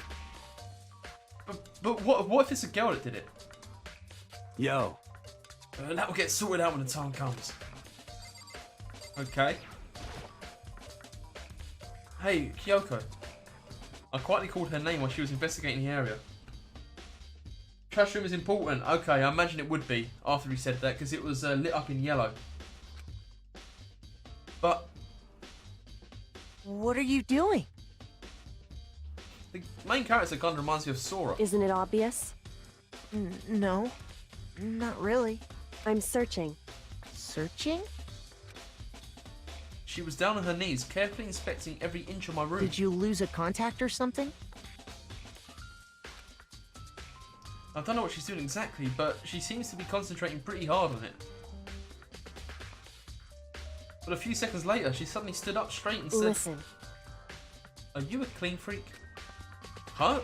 But what if it's a girl that did it? Yo. That will get sorted out when the time comes. Okay. Hey, Kyoko. I quietly called her name while she was investigating the area. Trash room is important. Okay, I imagine it would be after he said that, because it was lit up in yellow. But... What are you doing? The main character kind of reminds me of Sora. Isn't it obvious? No. Not really. I'm searching. Searching? She was down on her knees, carefully inspecting every inch of my room. Did you lose a contact or something? I don't know what she's doing exactly, but she seems to be concentrating pretty hard on it. But a few seconds later, she suddenly stood up straight and said, Listen. "Are you a clean freak?" Huh?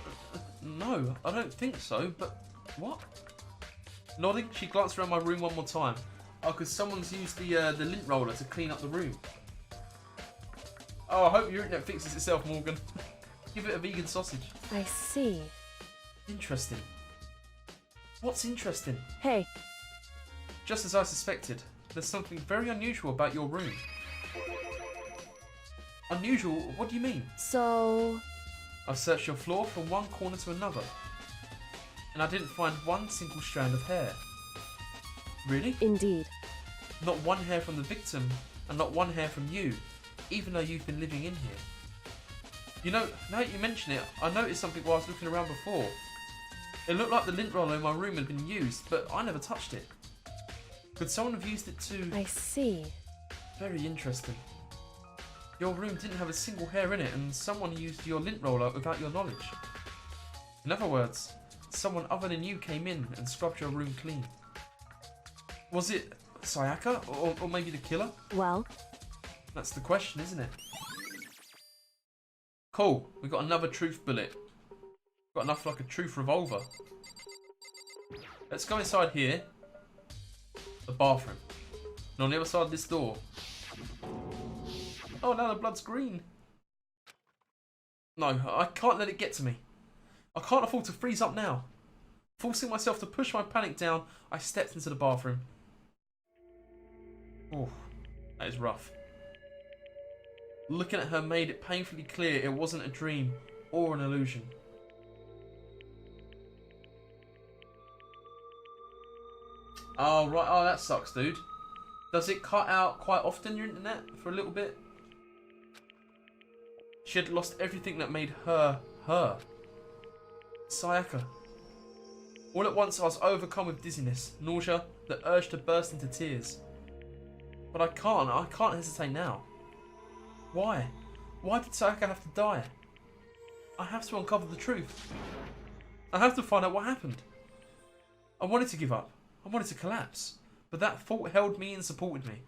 No, I don't think so, but what? Nodding, she glanced around my room one more time. Oh, because someone's used the lint roller to clean up the room. Oh, I hope your internet fixes itself, Morgan. Give it a vegan sausage. I see. Interesting. What's interesting? Hey, Just as I suspected, there's something very unusual about your room. Unusual? What do you mean? so... I've searched your floor from one corner to another, and I didn't find one single strand of hair. Really? Indeed. Not one hair from the victim, and not one hair from you, even though you've been living in here. You know, now that you mention it, I noticed something while I was looking around before. It looked like the lint roller in my room had been used, but I never touched it. Could someone have used it to... I see. Very interesting. Your room didn't have a single hair in it, and someone used your lint roller without your knowledge. In other words, someone other than you came in and scrubbed your room clean. Was it Sayaka, or maybe the killer? Well, That's the question, isn't it? Cool, we got another truth bullet. Got enough for like a truth revolver. Let's go inside here. The bathroom. And on the other side of this door. Oh, now the blood's green. No, I can't let it get to me. I can't afford to freeze up now. Forcing myself to push my panic down, I stepped into the bathroom. Oh, that is rough. Looking at her made it painfully clear it wasn't a dream or an illusion. Oh, right. Oh, that sucks, dude. Does it cut out quite often, your internet, for a little bit? She had lost everything that made her, her. Sayaka. All at once I was overcome with dizziness, nausea, the urge to burst into tears. But I can't hesitate now. Why? Why did Sayaka have to die? I have to uncover the truth. I have to find out what happened. I wanted to give up. I wanted to collapse. But that thought held me and supported me.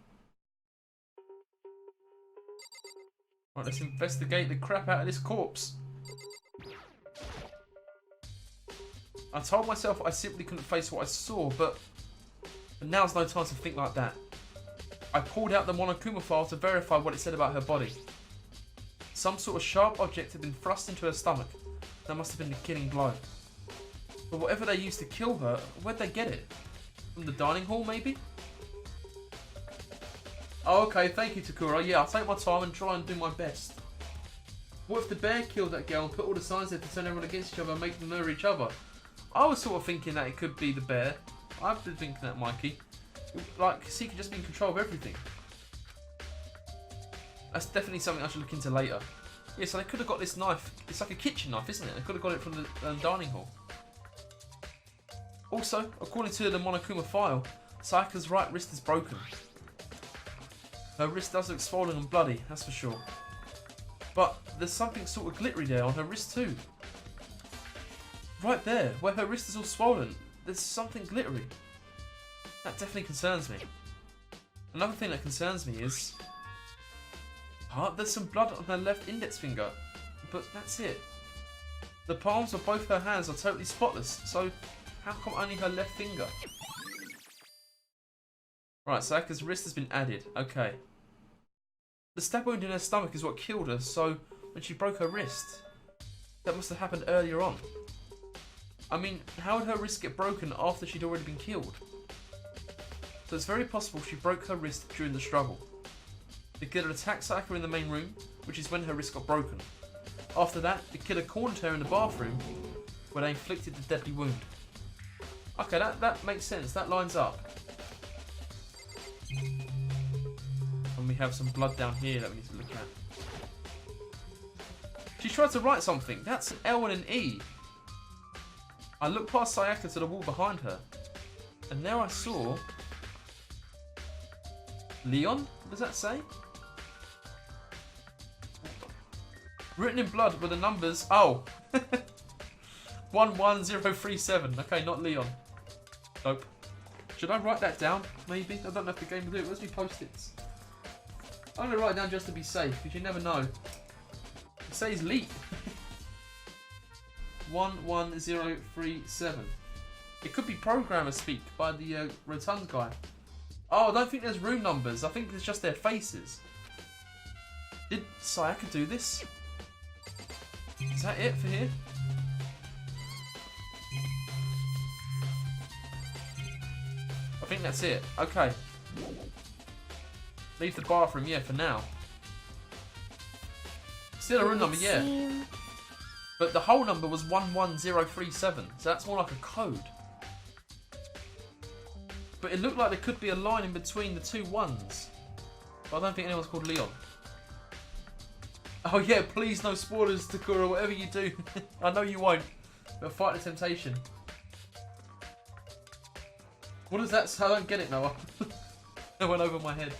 Right, let's investigate the crap out of this corpse. I told myself I simply couldn't face what I saw, but now's no time to think like that. I pulled out the Monokuma file to verify what it said about her body. Some sort of sharp object had been thrust into her stomach. That must have been the killing blow. But whatever they used to kill her, where'd they get it? From the dining hall, maybe? Oh, okay, thank you, Takura. Yeah, I'll take my time and try and do my best. What if the bear killed that girl and put all the signs there to turn everyone against each other and make them murder each other? I was sort of thinking that it could be the bear. I've been thinking that, Mikey. Like, he could just be in control of everything. That's definitely something I should look into later. Yeah, so they could have got this knife. It's like a kitchen knife, isn't it? They could have got it from the dining hall. Also, according to the Monokuma file, Sayaka's right wrist is broken. Her wrist does look swollen and bloody, that's for sure. But there's something sort of glittery there on her wrist too. Right there, where her wrist is all swollen, there's something glittery. That definitely concerns me. Another thing that concerns me is... there's some blood on her left index finger, but that's it. The palms of both her hands are totally spotless, so how come only her left finger? Right, Sayaka's wrist has been added. Okay. The stab wound in her stomach is what killed her, so when she broke her wrist, that must have happened earlier on. I mean, how would her wrist get broken after she'd already been killed? So it's very possible she broke her wrist during the struggle. The killer attacked Sayaka in the main room, which is when her wrist got broken. After that, the killer cornered her in the bathroom, where they inflicted the deadly wound. Okay, that makes sense. That lines up. And we have some blood down here that we need to look at. She tried to write something. That's an L and an E. I looked past Sayaka to the wall behind her. And there I saw... Leon? What does that say? Written in blood were the numbers... Oh! 11037. Okay, not Leon. Nope. Should I write that down? Maybe? I don't know if the game will do it. Where's my post-its? I'm going to write it down just to be safe, because you never know. It says leap. 11037. It could be programmer speak by the rotund guy. Oh, I don't think there's room numbers. I think it's just their faces. Did Sayaka do this? Is that it for here? I think that's it. Okay. Leave the bathroom, yeah, for now. Still a room number, yeah. But the whole number was 11037, so that's more like a code. But it looked like there could be a line in between the two ones. But I don't think anyone's called Leon. Oh yeah, please no spoilers, Takura, whatever you do. I know you won't, but fight the temptation. What is that? I don't get it, Noah. It went over my head.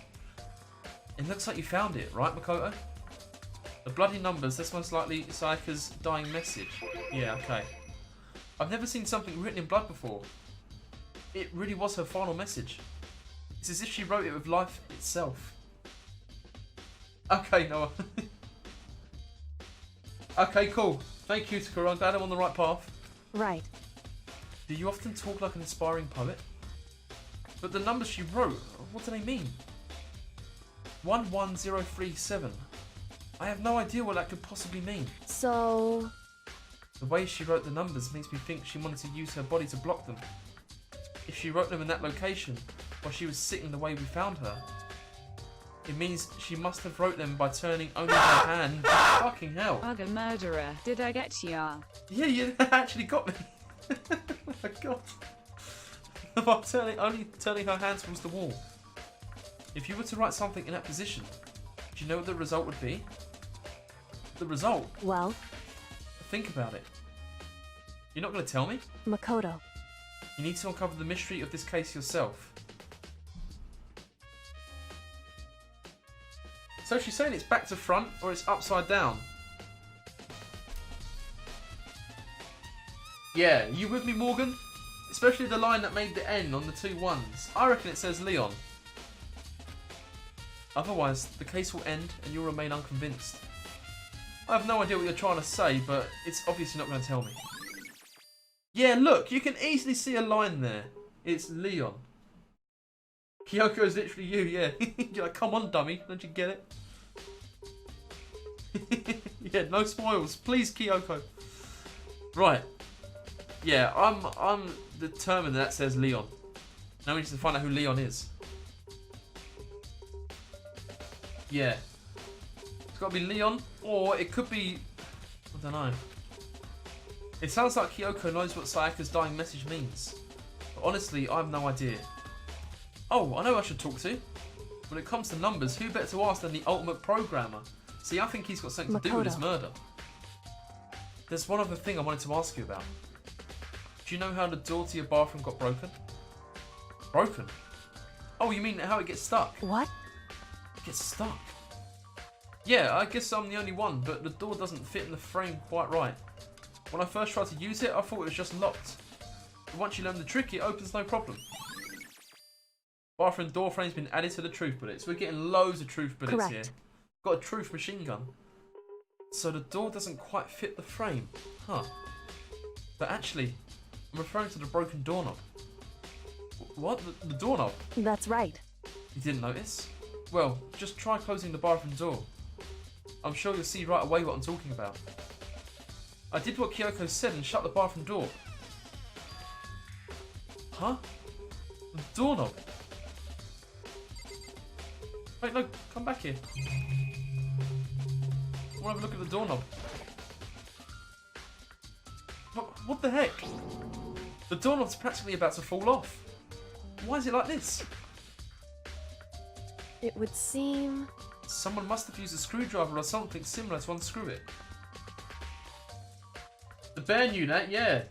It looks like you found it, right, Makoto? The bloody numbers, that's most likely Sayaka's dying message. Yeah, okay. I've never seen something written in blood before. It really was her final message. It's as if she wrote it with life itself. Okay, Noah. Okay, cool. Thank you, Takura. I'm glad I'm on the right path. Right. Do you often talk like an inspiring poet? But the numbers she wrote, what do they mean? 11037. I have no idea what that could possibly mean. So... The way she wrote the numbers makes me think she wanted to use her body to block them. If she wrote them in that location, while she was sitting the way we found her, it means she must have wrote them by turning only her hand. Fucking hell. Bugger murderer, did I get ya? Yeah, you actually got me. Oh my god. By only turning her hand towards the wall. If you were to write something in that position, do you know what the result would be? The result? Well? Think about it. You're not going to tell me? Makoto. You need to uncover the mystery of this case yourself. So she's saying it's back to front or it's upside down? Yeah, you with me, Morgan? Especially the line that made the N on the two ones. I reckon it says Leon. Otherwise, the case will end and you'll remain unconvinced. I have no idea what you're trying to say, but it's obviously not going to tell me. Yeah, look, you can easily see a line there. It's Leon. Kyoko is literally you, yeah. You're like, come on, dummy, don't you get it? Yeah, no spoils, please, Kyoko. Right. Yeah, I'm determined that says Leon. Now we need to find out who Leon is. Yeah. It's got to be Leon, or it could be... I don't know. It sounds like Kyoko knows what Sayaka's dying message means. But honestly, I have no idea. Oh, I know who I should talk to. When it comes to numbers, who better to ask than the ultimate programmer? See, I think he's got something to do with this murder. There's one other thing I wanted to ask you about. Do you know how the door to your bathroom got broken? Broken? Oh, you mean how it gets stuck? What? It gets stuck? Yeah, I guess I'm the only one, but the door doesn't fit in the frame quite right. When I first tried to use it, I thought it was just locked. But once you learn the trick, it opens no problem. Bathroom door frame's been added to the truth bullets. We're getting loads of truth bullets here. Got a truth machine gun. So the door doesn't quite fit the frame. Huh. But actually, I'm referring to the broken doorknob. What? The doorknob? That's right. You didn't notice? Well, just try closing the bathroom door. I'm sure you'll see right away what I'm talking about. I did what Kyoko said and shut the bathroom door. Huh? The doorknob? Wait, no, come back here. I want to have a look at the doorknob. What the heck? The doorknob's practically about to fall off. Why is it like this? It would seem... Someone must have used a screwdriver or something similar to unscrew it. bear knew that, yeah.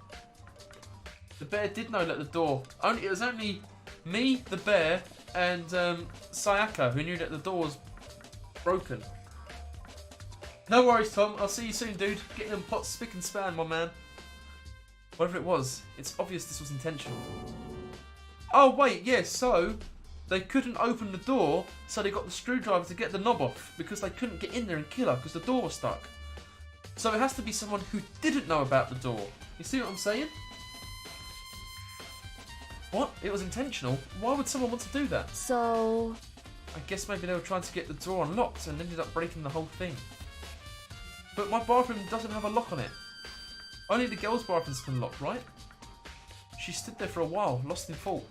The bear did know that the door... It was only me, the bear, and Sayaka who knew that the door was broken. No worries, Tom. I'll see you soon, dude. Getting them pots spick and span, my man. Whatever it was, it's obvious this was intentional. Oh, wait, yeah, so... They couldn't open the door, so they got the screwdriver to get the knob off, because they couldn't get in there and kill her, because the door was stuck. So it has to be someone who didn't know about the door. You see what I'm saying? What? It was intentional? Why would someone want to do that? So... I guess maybe they were trying to get the door unlocked and ended up breaking the whole thing. But my bathroom doesn't have a lock on it. Only the girls' bathrooms can lock, right? She stood there for a while, lost in thought.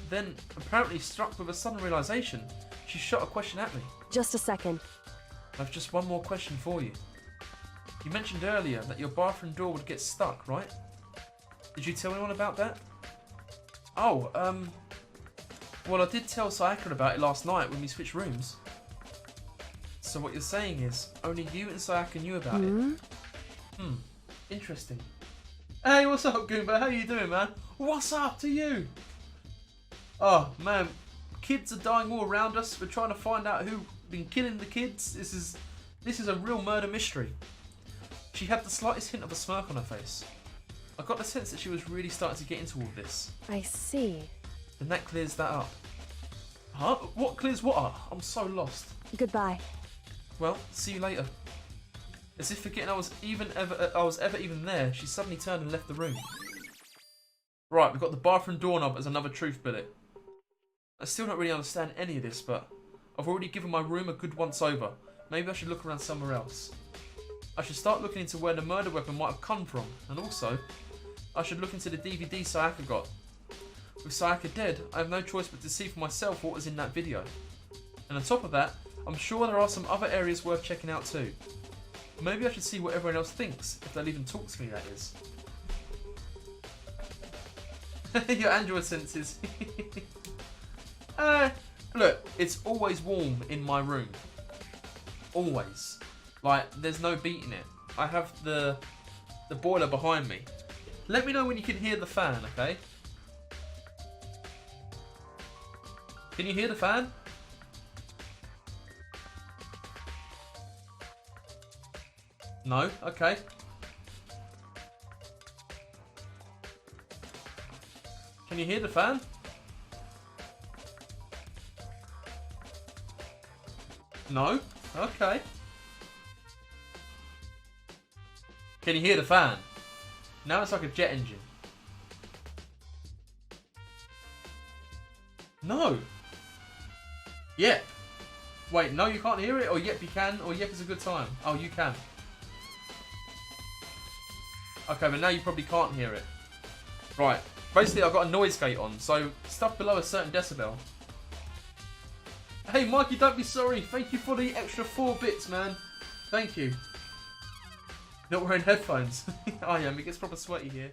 Then, apparently struck with a sudden realisation, she shot a question at me. Just a second. I've just one more question for you. You mentioned earlier that your bathroom door would get stuck, right? Did you tell anyone about that? Oh, well, I did tell Sayaka about it last night when we switched rooms. So what you're saying is, only you and Sayaka knew about it? Interesting. Hey, what's up, Goomba? How you doing, man? What's up to you? Oh, man. Kids are dying all around us. We're trying to find out who's been killing the kids. This is a real murder mystery. She had the slightest hint of a smirk on her face. I got the sense that she was really starting to get into all this. I see. And that clears that up. Huh? What clears what up? I'm so lost. Goodbye. Well, see you later. As if forgetting I was ever even there, she suddenly turned and left the room. Right, we've got the bathroom doorknob as another truth bullet. I still don't really understand any of this, but I've already given my room a good once over. Maybe I should look around somewhere else. I should start looking into where the murder weapon might have come from, and also, I should look into the DVD Sayaka got. With Sayaka dead, I have no choice but to see for myself what was in that video. And on top of that, I'm sure there are some other areas worth checking out too. Maybe I should see what everyone else thinks, if they'll even talk to me, that is. Your Android senses. Look, it's always warm in my room. Always. Like, there's no beating it. I have the boiler behind me. Let me know when you can hear the fan, okay? Can you hear the fan? No? Okay. Can you hear the fan? No? Okay. Can you hear the fan? Now it's like a jet engine. No. Yep. Wait, no you can't hear it? Or yep you can? Or yep is a good time? Oh, you can. Okay, but now you probably can't hear it. Right. Basically, I've got a noise gate on, so stuff below a certain decibel. Hey, Mikey, don't be sorry. Thank you for the extra 4 bits, man. Thank you. Not wearing headphones. I am. It gets proper sweaty here.